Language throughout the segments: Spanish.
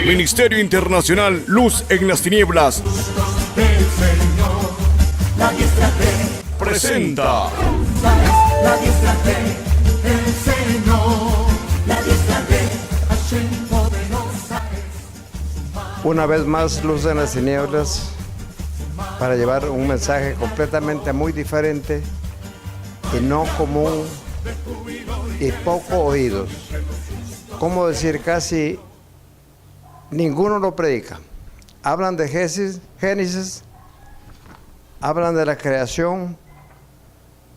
Ministerio Internacional Luz en las Tinieblas Del Señor, la diestra de presenta la diestra del Señor, la diestra de Hashem poderosa es. Una vez más, Luz en las Tinieblas, para llevar un mensaje completamente muy diferente y no común y poco oídos. ¿Cómo decir? Casi ninguno lo predica. Hablan de Génesis, hablan de la creación,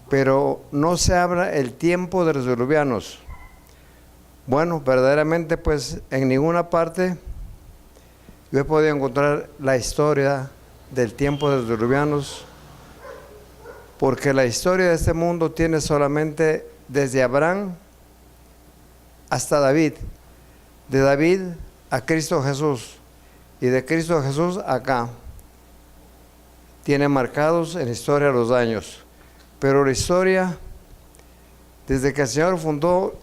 pero no se habla el tiempo de los diluvianos. Bueno, verdaderamente pues en ninguna parte yo he podido encontrar la historia del tiempo de los diluvianos, porque la historia de este mundo tiene solamente desde Abraham hasta David, de David a Cristo Jesús, y de Cristo Jesús acá. Tiene marcados en la historia los años, pero la historia, desde que el Señor fundó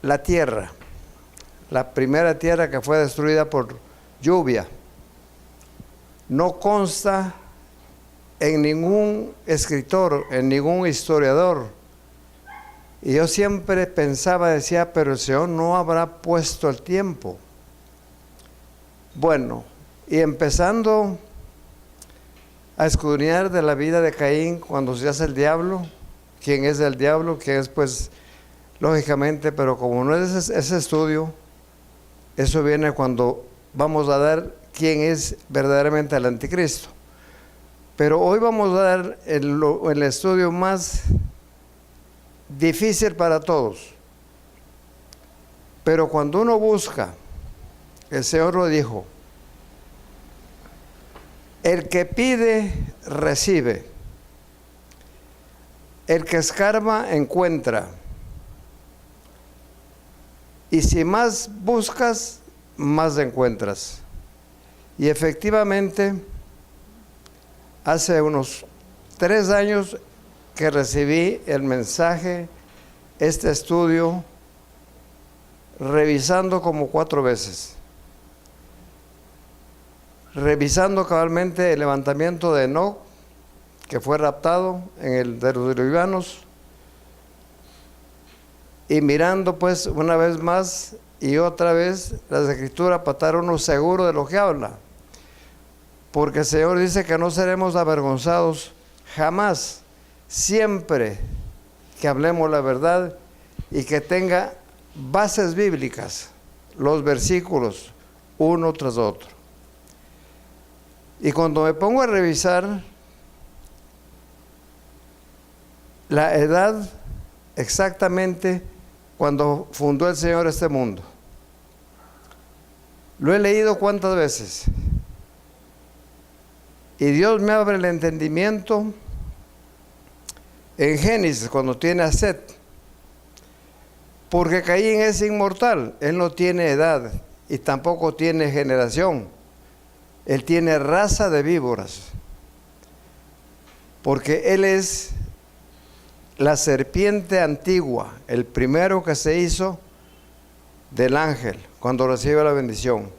la tierra, la primera tierra que fue destruida por lluvia, no consta en ningún escritor, en ningún historiador. Y yo siempre pensaba, decía, pero el Señor no habrá puesto el tiempo. Bueno, y empezando a escudriñar de la vida de Caín cuando se hace el diablo, quién es el diablo, quién es, pues, lógicamente, pero como no es ese estudio, eso viene cuando vamos a dar quién es verdaderamente el anticristo. Pero hoy vamos a dar el estudio más difícil para todos. Pero cuando uno busca, el Señor lo dijo: el que pide, recibe. El que escarba, encuentra. Y si más buscas, más encuentras. Y efectivamente, hace unos 3 años que recibí el mensaje, este estudio, revisando como 4 veces. Revisando cabalmente el levantamiento de Enoc, que fue raptado en el de los diluvianos, y mirando pues una vez más y otra vez las escrituras para estar uno seguro de lo que habla, porque el Señor dice que no seremos avergonzados jamás, siempre que hablemos la verdad y que tenga bases bíblicas, los versículos uno tras otro. Y cuando me pongo a revisar la edad exactamente cuando fundó el Señor este mundo, lo he leído cuántas veces, y Dios me abre el entendimiento en Génesis cuando tiene a Set, porque Caín es inmortal, él no tiene edad y tampoco tiene generación. Él tiene raza de víboras, porque él es la serpiente antigua, el primero que se hizo del ángel cuando recibe la bendición.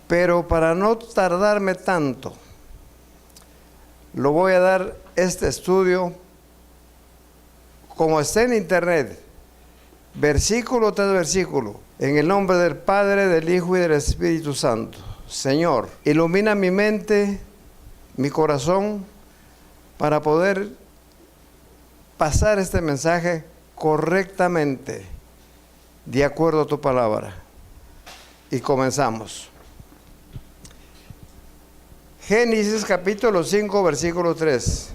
Pero para no tardarme tanto, lo voy a dar este estudio como está en internet, versículo tras versículo. En el nombre del Padre, del Hijo y del Espíritu Santo. Señor, ilumina mi mente, mi corazón, para poder pasar este mensaje correctamente, de acuerdo a tu palabra. Y comenzamos. Génesis capítulo 5, versículo 3.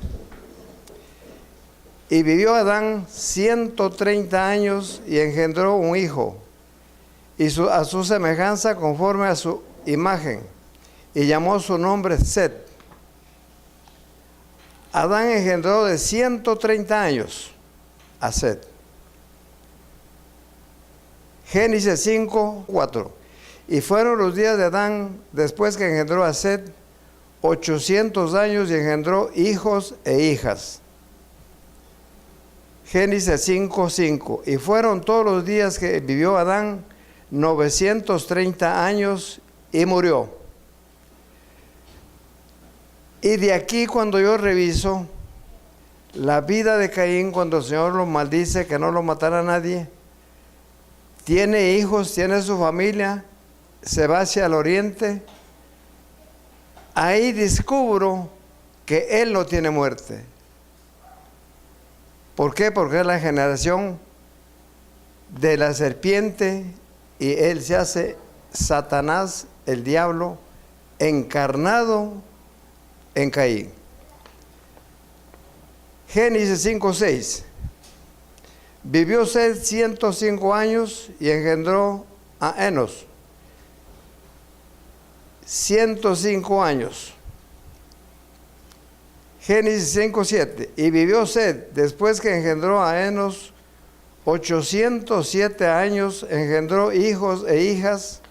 Y vivió Adán 130 años y engendró un hijo, y a su semejanza conforme a su imagen, y llamó su nombre Set. Adán engendró de 130 años a Set. Génesis 5, 4. Y fueron los días de Adán después que engendró a Set 800 años y engendró hijos e hijas. Génesis 5:5. Y fueron todos los días que vivió Adán 930 años y murió. Y de aquí, cuando yo reviso la vida de Caín, cuando el Señor lo maldice que no lo matara a nadie, tiene hijos, tiene su familia, se va hacia el oriente. Ahí descubro que él no tiene muerte. ¿Por qué? Porque es la generación de la serpiente y él se hace Satanás, el diablo, encarnado en Caín. Génesis 5:6. Vivió Set 105 años y engendró a Enos. 105 años. Génesis 5:7. Y vivió Set, después que engendró a Enos, 807 años, engendró hijos e hijas.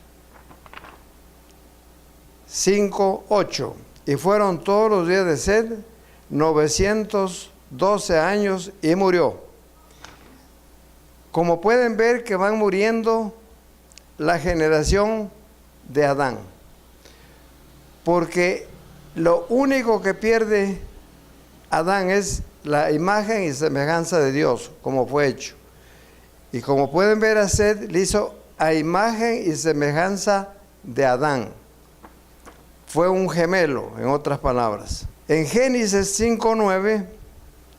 5:8. Y fueron todos los días de Set 912 años y murió. Como pueden ver que van muriendo la generación de Adán. Porque lo único que pierde Adán es la imagen y semejanza de Dios, como fue hecho. Y como pueden ver, a Set le hizo a imagen y semejanza de Adán. Fue un gemelo, en otras palabras. En Génesis 5:9,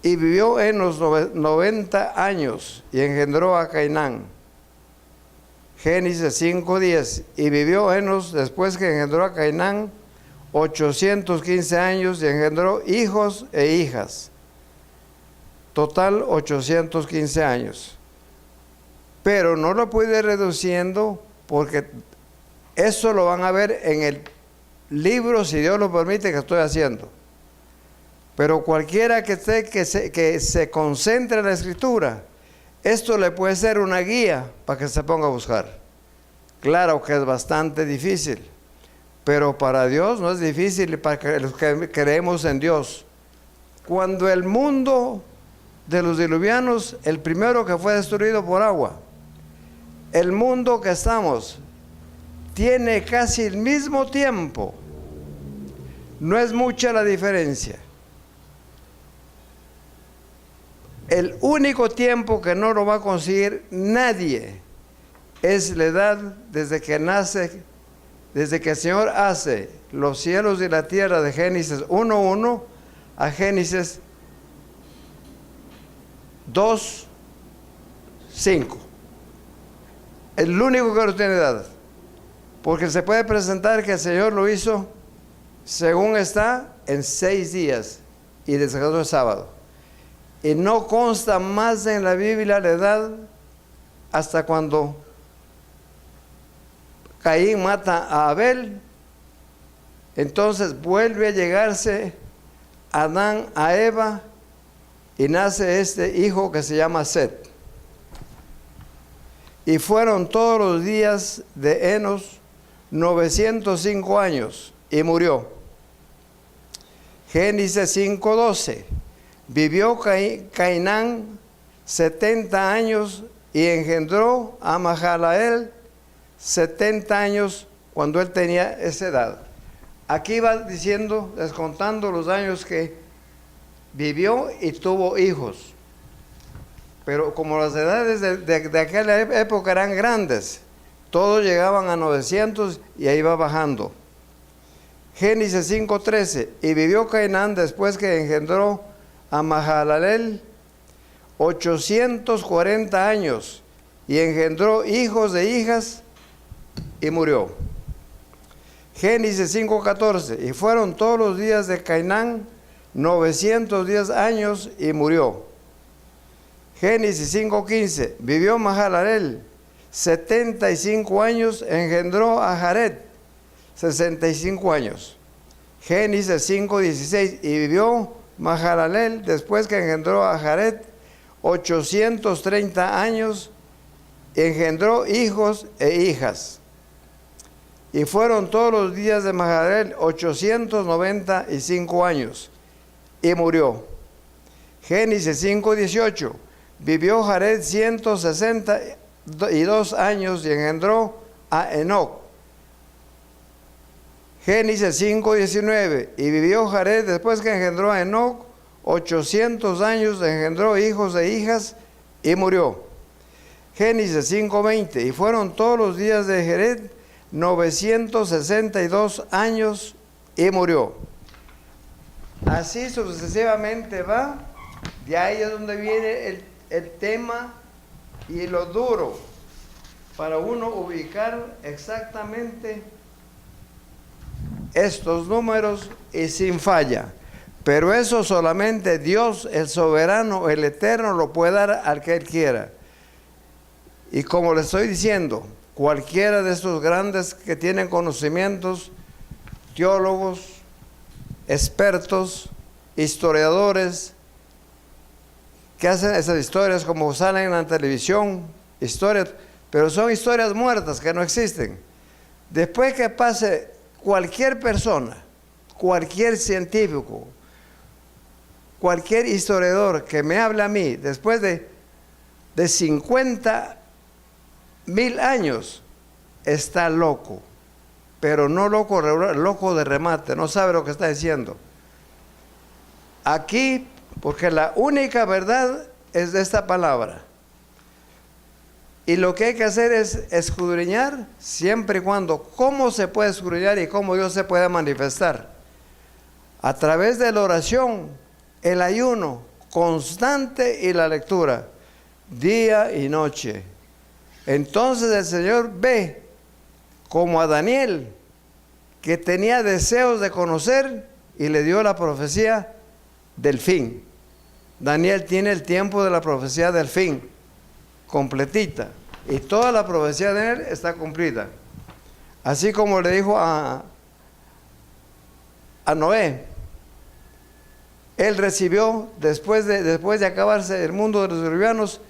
y vivió Enos 90 años y engendró a Cainán. Génesis 5:10, y vivió Enos después que engendró a Cainán 815 años y engendró hijos e hijas. Total 815 años. Pero no lo pude ir reduciendo porque eso lo van a ver en el libro, si Dios lo permite, que estoy haciendo. Pero cualquiera que se concentre en la escritura, esto le puede ser una guía para que se ponga a buscar. Claro que es bastante difícil, pero para Dios no es difícil, para los que creemos en Dios. Cuando el mundo de los diluvianos, el primero que fue destruido por agua, el mundo que estamos tiene casi el mismo tiempo. No es mucha la diferencia. El único tiempo que no lo va a conseguir nadie es la edad desde que nace, desde que el Señor hace los cielos y la tierra, de Génesis 1:1 a Génesis 2:5. El único que no tiene edad. Porque se puede presentar que el Señor lo hizo, según está, en 6 días y descansó el sábado. Y no consta más en la Biblia la edad hasta cuando Caín mata a Abel. Entonces vuelve a llegarse Adán a Eva y nace este hijo que se llama Set. Y fueron todos los días de Enos 905 años y murió. Génesis 5:12. Vivió Cainán 70 años y engendró a Mahaleel 70 años cuando él tenía esa edad. Aquí va diciendo, descontando los años que vivió y tuvo hijos. Pero como las edades de aquella época eran grandes, todos llegaban a 900 y ahí va bajando. Génesis 5:13. Y vivió Cainán después que engendró a Mahalaleel 840 años y engendró hijos e hijas y murió. Génesis 5:14. Y fueron todos los días de Cainán 910 años y murió. Génesis 5:15. Vivió Mahalaleel 75 años, engendró a Jared 65 años. Génesis 5:16. Y vivió Mahalaleel después que engendró a Jared 830 años, engendró hijos e hijas. Y fueron todos los días de Mahalaleel 895 años y murió. Génesis 5:18. Vivió Jared 160 2 años y engendró a Enoc. Génesis 5:19. Y vivió Jared después que engendró a Enoc 800 años, engendró hijos e hijas y murió. Génesis 5:20. Y fueron todos los días de Jared 962 años y murió. Así sucesivamente va. De ahí es donde viene el tema y lo duro para uno ubicar exactamente estos números y sin falla. Pero eso solamente Dios, el soberano, el eterno, lo puede dar al que Él quiera. Y como le estoy diciendo, cualquiera de estos grandes que tienen conocimientos, teólogos, expertos, historiadores, que hacen esas historias como salen en la televisión, historias, pero son historias muertas que no existen. Después que pase cualquier persona, cualquier científico, cualquier historiador que me hable a mí, después de 50,000 años, está loco, pero no loco, loco de remate, no sabe lo que está diciendo. Aquí, porque la única verdad es de esta palabra. Y lo que hay que hacer es escudriñar siempre y cuando. ¿Cómo se puede escudriñar y cómo Dios se puede manifestar? A través de la oración, el ayuno constante y la lectura, día y noche. Entonces el Señor ve, como a Daniel, que tenía deseos de conocer y le dio la profecía del fin. Daniel tiene el tiempo de la profecía del fin, completita, y toda la profecía de él está cumplida. Así como le dijo a Noé, él recibió, después de acabarse el mundo de los diluvianos,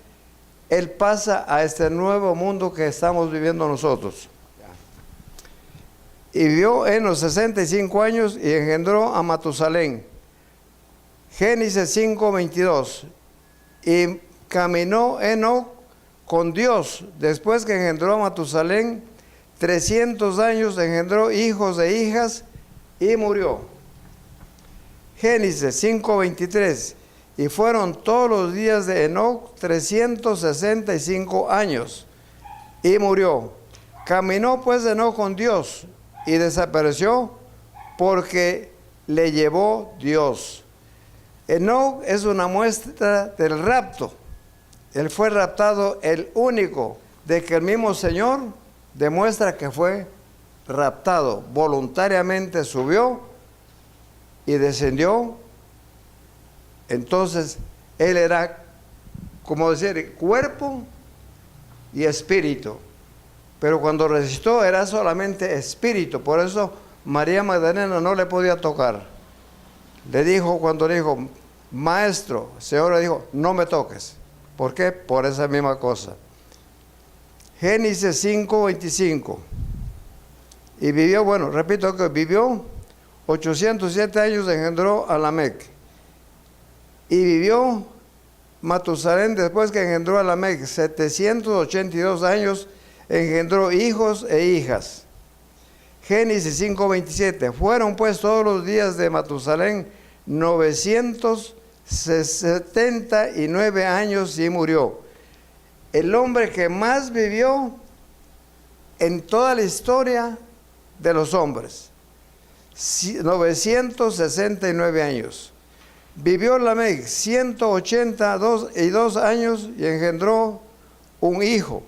él pasa a este nuevo mundo que estamos viviendo nosotros. Y vivió en los 65 años y engendró a Matusalén. Génesis 5:22. Y caminó Enoc con Dios después que engendró a Matusalén 300 años, engendró hijos e hijas y murió. Génesis 5:23. Y fueron todos los días de Enoc 365 años y murió. Caminó pues Enoc con Dios y desapareció porque le llevó Dios. Enoc es una muestra del rapto. Él fue raptado, el único de que el mismo Señor demuestra que fue raptado. Voluntariamente subió y descendió. Entonces, él era, como decir, cuerpo y espíritu. Pero cuando resucitó era solamente espíritu. Por eso María Magdalena no le podía tocar. Le dijo, cuando le dijo, maestro, el Señor le dijo, no me toques. ¿Por qué? Por esa misma cosa. Génesis 5:25. Y vivió, bueno, repito que vivió 807 años, engendró a Lamec. Y vivió Matusalén después que engendró a Lamec 782 años, engendró hijos e hijas. Génesis 5:27. Fueron pues todos los días de Matusalén 979 años y murió. El hombre que más vivió en toda la historia de los hombres. 969 años. Vivió Lamec 182 años y engendró un hijo.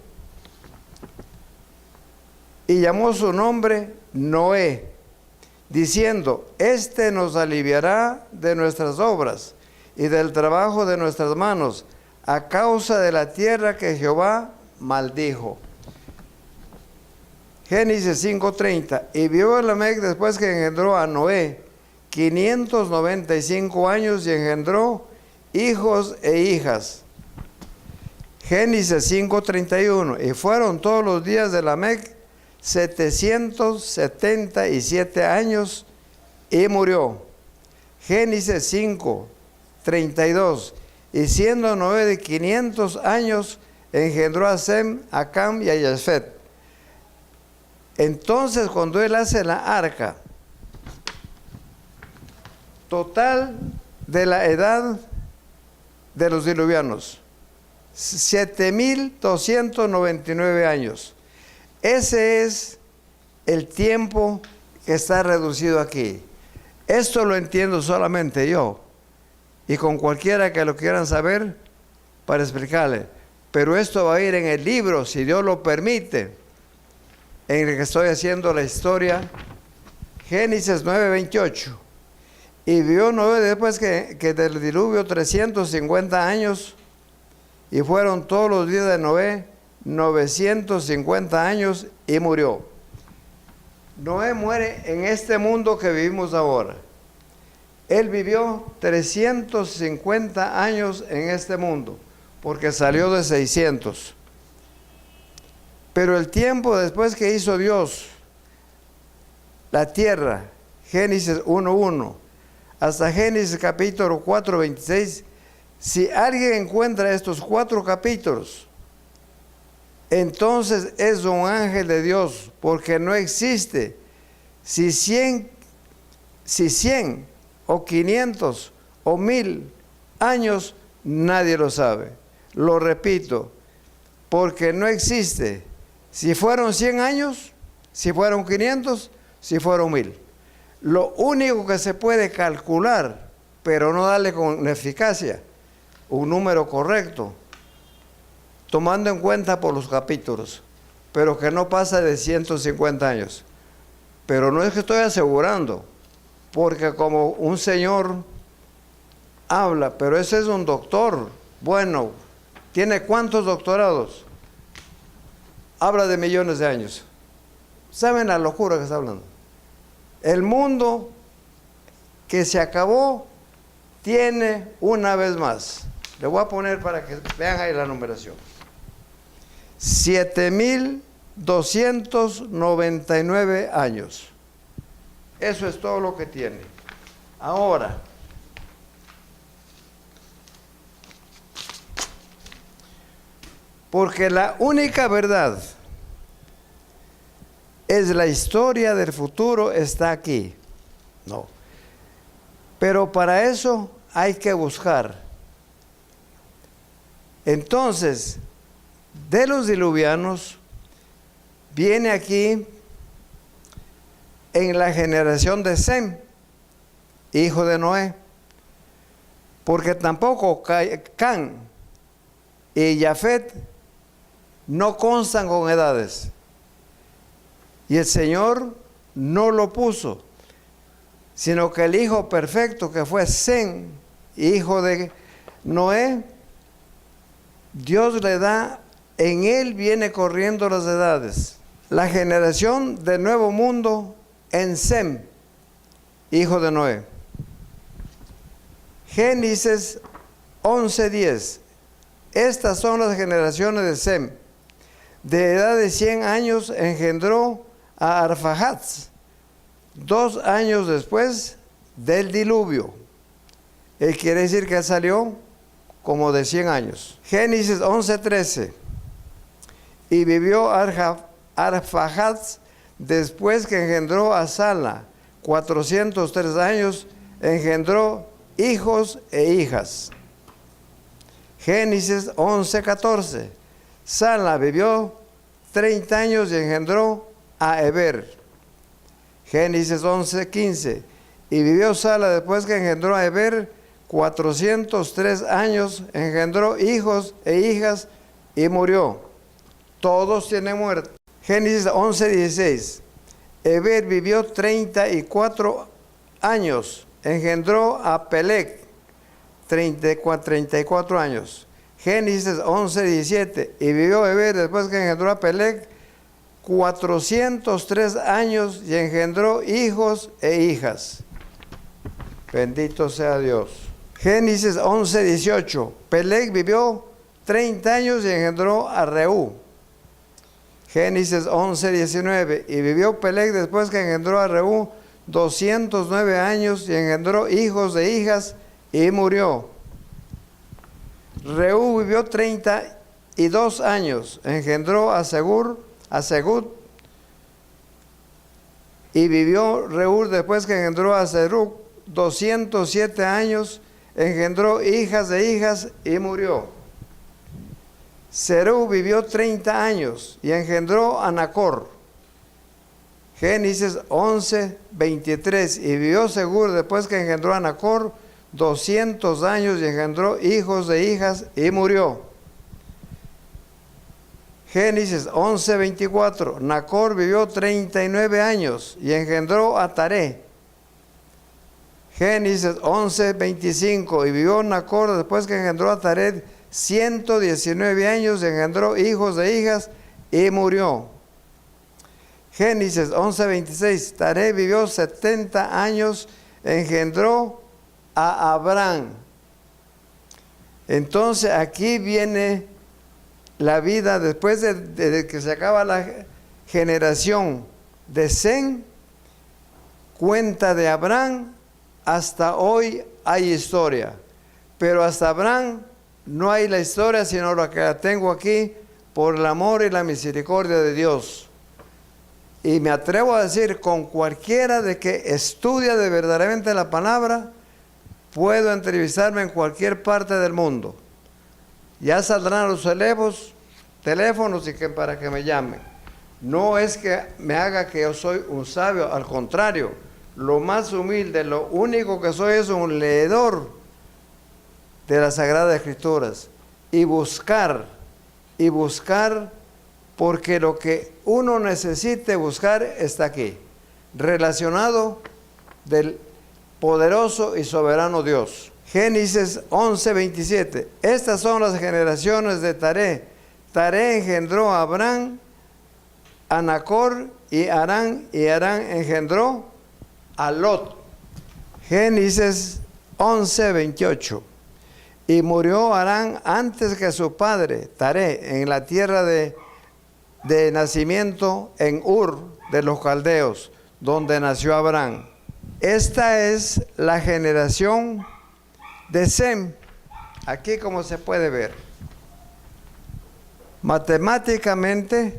Y llamó su nombre Noé, diciendo, este nos aliviará de nuestras obras y del trabajo de nuestras manos, a causa de la tierra que Jehová maldijo. Génesis 5:30. Y vivió Lamec después que engendró a Noé 595 años y engendró hijos e hijas. Génesis 5:31. Y fueron todos los días de Lamec 777 años y murió. Génesis 5:32. Y siendo Noé de 500 años, engendró a Sem, a Cam y a Jafet. Entonces, cuando él hace la arca, total de la edad de los diluvianos, 7.299 años. Ese es el tiempo que está reducido aquí. Esto lo entiendo solamente yo, y con cualquiera que lo quieran saber para explicarle. Pero esto va a ir en el libro, si Dios lo permite, en el que estoy haciendo la historia, Génesis 9:28. Y vivió Noé después que del diluvio 350 años, y fueron todos los días de Noé 950 años, y murió. Noé muere en este mundo que vivimos ahora. Él vivió 350 años en este mundo, porque salió de 600. Pero el tiempo después que hizo Dios la tierra, Génesis 1:1, hasta Génesis capítulo 4:26, si alguien encuentra estos 4 capítulos, entonces es un ángel de Dios, porque no existe. Si 100 o 500 o 1000 años, nadie lo sabe. Lo repito, porque no existe. Si fueron 100 años, si fueron 500, si fueron 1000. Lo único que se puede calcular, pero no darle con eficacia un número correcto, tomando en cuenta por los capítulos, pero que no pasa de 150 años. Pero no es que estoy asegurando, porque como un señor habla, pero ese es un doctor, bueno, ¿tiene cuántos doctorados? Habla de millones de años. ¿Saben la locura que está hablando? El mundo que se acabó tiene una vez más. Le voy a poner para que vean ahí la numeración. 7.299 años. Eso es todo lo que tiene. Ahora, porque la única verdad es la historia del futuro, está aquí. No. Pero para eso hay que buscar. Entonces, de los diluvianos, viene aquí en la generación de Sem, hijo de Noé, porque tampoco Cam y Jafet no constan con edades, y el Señor no lo puso, sino que el hijo perfecto, que fue Sem, hijo de Noé, Dios le da, en él viene corriendo las edades. La generación del nuevo mundo en Sem, hijo de Noé. Génesis 11:10. Estas son las generaciones de Sem. De edad de 100 años engendró a Arfaxad, 2 años después del diluvio. Él quiere decir que salió como de 100 años. Génesis 11:13. Y vivió Arfaxad después que engendró a Sala, 403 años, engendró hijos e hijas. Génesis 11:14. Sala vivió 30 años y engendró a Eber. Génesis 11:15. Y vivió Sala después que engendró a Eber 403 años, engendró hijos e hijas y murió. Todos tienen muerte. Génesis 11:16. Eber vivió 34 años, engendró a Peleg, 34 años. Génesis 11:17. Y vivió Eber después que engendró a Peleg 403 años y engendró hijos e hijas. Bendito sea Dios. Génesis 11:18. Peleg vivió 30 años y engendró a Reú. Génesis 11:19. Y vivió Peleg después que engendró a Reú 209 años y engendró hijos e hijas y murió. Reú vivió 30 2 años engendró a Segud, y vivió Reu después que engendró a Serug 207 años, engendró hijas de hijas y murió. Serug vivió 30 años y engendró a Nacor. Génesis 11, 23. Y vivió Segud después que engendró a Nacor 200 años y engendró hijos de hijas y murió. Génesis 11, 24. Nacor vivió 39 años y engendró a Taré. Génesis 11, 25. Y vivió Nacor después que engendró a Taré 119 años y engendró hijos de hijas y murió. Génesis 11, 26. Taré vivió 70 años, engendró a Abraham. Entonces aquí viene la vida después de que se acaba la generación de Sem, cuenta de Abraham, hasta hoy hay historia. Pero hasta Abraham no hay la historia, sino lo que la tengo aquí por el amor y la misericordia de Dios. Y me atrevo a decir, con cualquiera de que estudia de verdaderamente la palabra, puedo entrevistarme en cualquier parte del mundo. Ya saldrán los teléfonos y para que me llamen. No es que me haga que yo soy un sabio, al contrario, lo más humilde, lo único que soy es un leedor de las Sagradas Escrituras. Y buscar, porque lo que uno necesite buscar está aquí, relacionado del poderoso y soberano Dios. Génesis 11, 27. Estas son las generaciones de Taré. Taré engendró a Abraham, a Nacor y Harán engendró a Lot. Génesis 11, 28. Y murió Harán antes que su padre, Taré, en la tierra de nacimiento, en Ur de los caldeos, donde nació Abraham. Esta es la generación de Sem. Aquí, como se puede ver, matemáticamente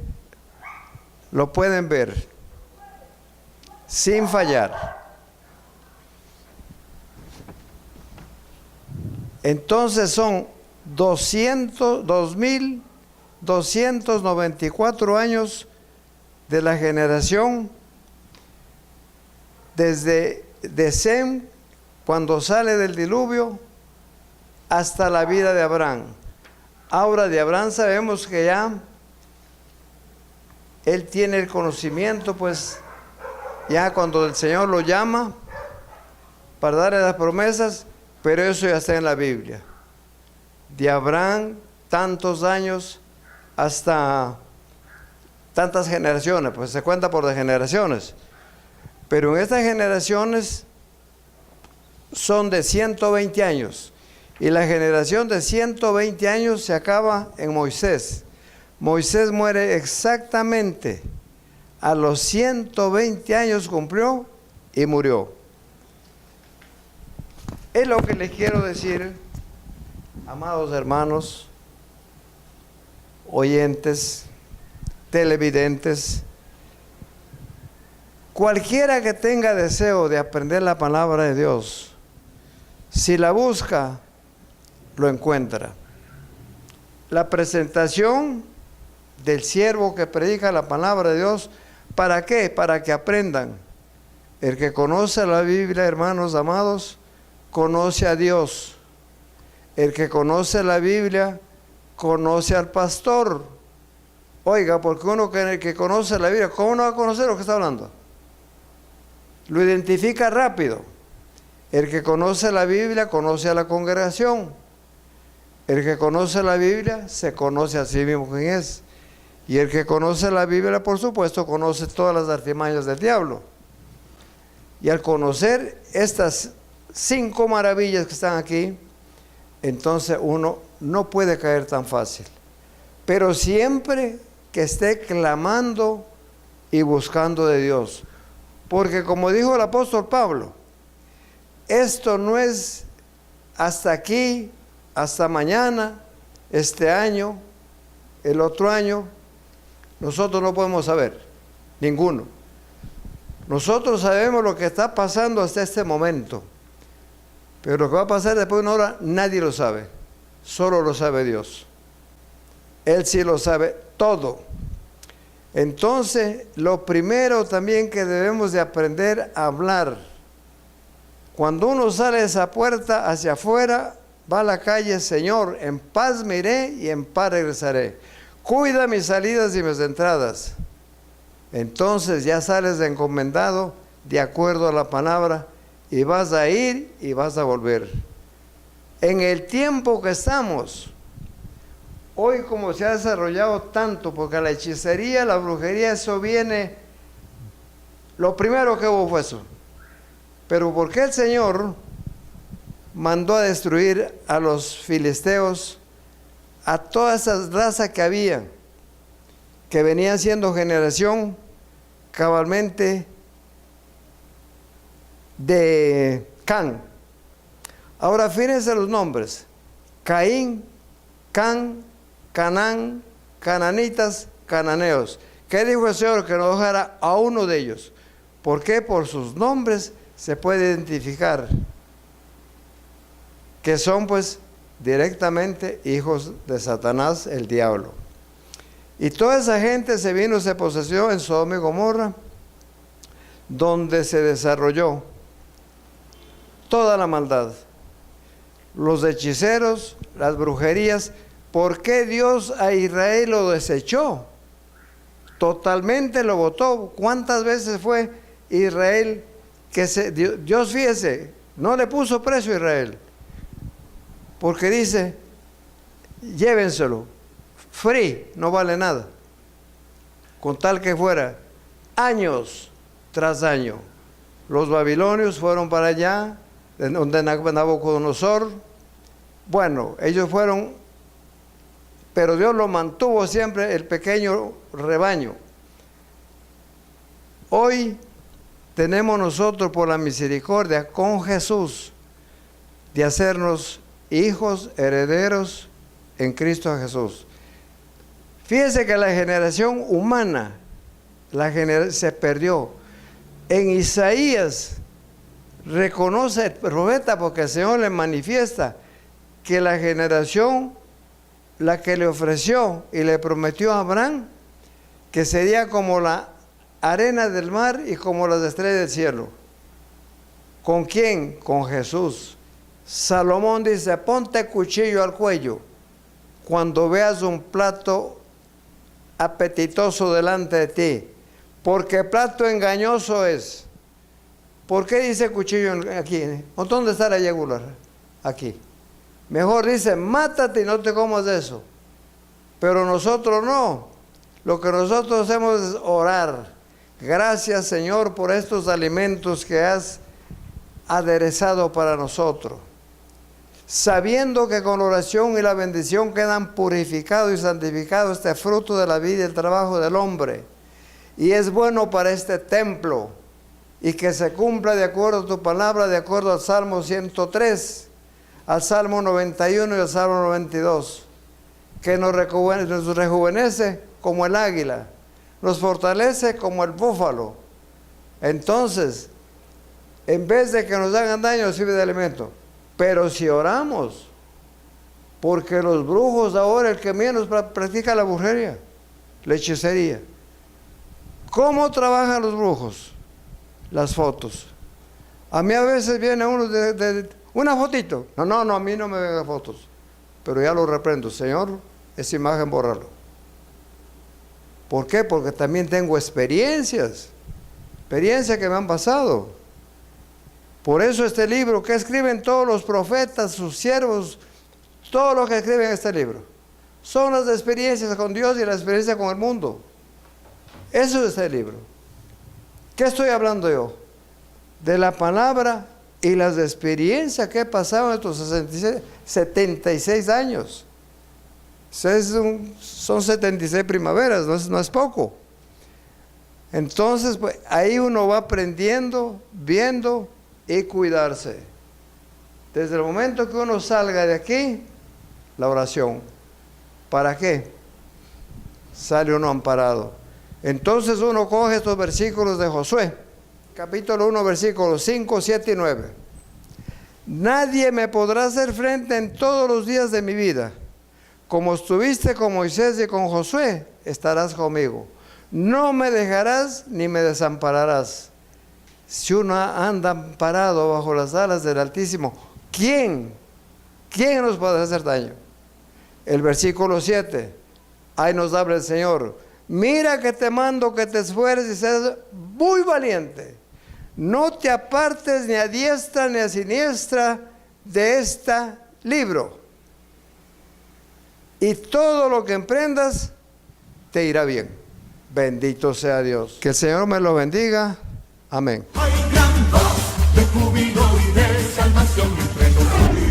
lo pueden ver sin fallar. Entonces son 2.294 años de la generación desde Sem, cuando sale del diluvio, hasta la vida de Abraham. Ahora, de Abraham sabemos que ya él tiene el conocimiento, pues ya cuando el Señor lo llama para darle las promesas, pero eso ya está en la Biblia. De Abraham, tantos años hasta tantas generaciones, pues se cuenta por de generaciones. Pero en estas generaciones son de 120 años. Y la generación de 120 años se acaba en Moisés. Moisés muere exactamente a los 120 años, cumplió y murió. Es lo que les quiero decir, amados hermanos, oyentes, televidentes. Cualquiera que tenga deseo de aprender la palabra de Dios, si la busca, lo encuentra. La presentación del siervo que predica la palabra de Dios, ¿para qué? Para que aprendan. El que conoce la Biblia, hermanos amados, conoce a Dios. El que conoce la Biblia, conoce al pastor. Oiga, porque uno que conoce la Biblia, ¿cómo no va a conocer lo que está hablando? Lo identifica rápido. El que conoce la Biblia, conoce a la congregación. El que conoce la Biblia, se conoce a sí mismo quién es. Y el que conoce la Biblia, por supuesto, conoce todas las artimañas del diablo. Y al conocer estas 5 maravillas que están aquí, entonces uno no puede caer tan fácil. Pero siempre que esté clamando y buscando de Dios. Porque como dijo el apóstol Pablo, esto no es hasta aquí, hasta mañana, este año, el otro año, nosotros no podemos saber, ninguno. Nosotros sabemos lo que está pasando hasta este momento, pero lo que va a pasar después de una hora, nadie lo sabe, solo lo sabe Dios. Él sí lo sabe todo. Entonces, lo primero también que debemos de aprender a hablar. Cuando uno sale de esa puerta hacia afuera, va a la calle: Señor, en paz me iré y en paz regresaré. Cuida mis salidas y mis entradas. Entonces ya sales de encomendado de acuerdo a la palabra y vas a ir y vas a volver. En el tiempo que estamos, hoy como se ha desarrollado tanto, porque la hechicería, la brujería, eso viene, lo primero que hubo fue eso. Pero ¿por qué el Señor mandó a destruir a los filisteos, a toda esa raza que había, que venían siendo generación cabalmente de Can? Ahora fíjense los nombres: Caín, Can, Canán, cananitas, cananeos. ¿Qué dijo el Señor? Que no dejara a uno de ellos. ¿Por qué? Por sus nombres se puede identificar que son pues directamente hijos de Satanás, el diablo. Y toda esa gente se vino, se posesió en Sodoma y Gomorra, donde se desarrolló toda la maldad, los hechiceros, las brujerías. ¿Por qué Dios a Israel lo desechó? Totalmente lo botó. ¿Cuántas veces fue Israel que Dios, fíjese, no le puso precio a Israel? Porque dice: llévenselo, free, no vale nada. Con tal que fuera, años tras año. Los babilonios fueron para allá, donde Nabucodonosor. Bueno, ellos fueron, pero Dios lo mantuvo siempre, el pequeño rebaño. Hoy tenemos nosotros, por la misericordia, con Jesús, de hacernos hijos, herederos en Cristo Jesús. Fíjense que la generación humana se perdió. En Isaías reconoce el profeta, porque el Señor le manifiesta que la generación, la que le ofreció y le prometió a Abraham, que sería como la arena del mar y como las estrellas del cielo. ¿Con quién? Con Jesús. Salomón dice: ponte cuchillo al cuello cuando veas un plato apetitoso delante de ti, porque plato engañoso es. ¿Por qué dice cuchillo aquí? ¿Dónde está la yugular? Aquí. Mejor dice: mátate y no te comas de eso. Pero nosotros no. Lo que nosotros hacemos es orar. Gracias, Señor, por estos alimentos que has aderezado para nosotros, sabiendo que con oración y la bendición quedan purificados y santificados este fruto de la vida y el trabajo del hombre, y es bueno para este templo, y que se cumpla de acuerdo a tu palabra, de acuerdo al Salmo 103, al Salmo 91 y al Salmo 92, que nos rejuvenece como el águila, nos fortalece como el búfalo. Entonces, en vez de que nos hagan daño, sirve de alimento. Pero si oramos, porque los brujos ahora, el que menos practica la brujería, la hechicería. ¿Cómo trabajan los brujos? Las fotos. A mí a veces viene uno de una fotito. No, a mí no me vengan fotos. Pero ya lo reprendo: Señor, esa imagen bórralo. ¿Por qué? Porque también tengo experiencias que me han pasado. Por eso este libro, que escriben todos los profetas, sus siervos, todo lo que escriben en este libro, son las experiencias con Dios y la experiencia con el mundo. Eso es este libro. ¿Qué estoy hablando yo? De la palabra y las experiencias que he pasado en estos 76 años. Son 76 primaveras, no es poco. Entonces, pues, ahí uno va aprendiendo, viendo y cuidarse. Desde el momento que uno salga de aquí, la oración. ¿Para qué? sale uno amparado. Entonces uno coge estos versículos de Josué, capítulo 1, versículos 5, 7 y 9. Nadie me podrá hacer frente en todos los días de mi vida. Como estuviste con Moisés y con Josué, estarás conmigo. No me dejarás ni me desampararás. Si uno anda amparado bajo las alas del Altísimo, ¿quién nos podrá hacer daño? El versículo 7, ahí nos habla el Señor. Mira que te mando que te esfuerces y seas muy valiente. No te apartes ni a diestra ni a siniestra de este libro. Y todo lo que emprendas te irá bien. Bendito sea Dios. Que el Señor me lo bendiga. Amén. Hay gran voz de júbilo y de salvación entre nosotros.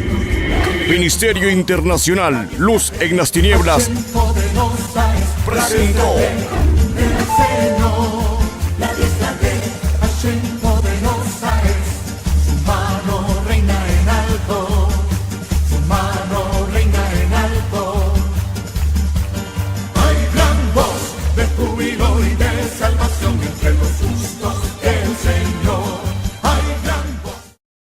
Ministerio Internacional Luz en las Tinieblas Poderosa es presentó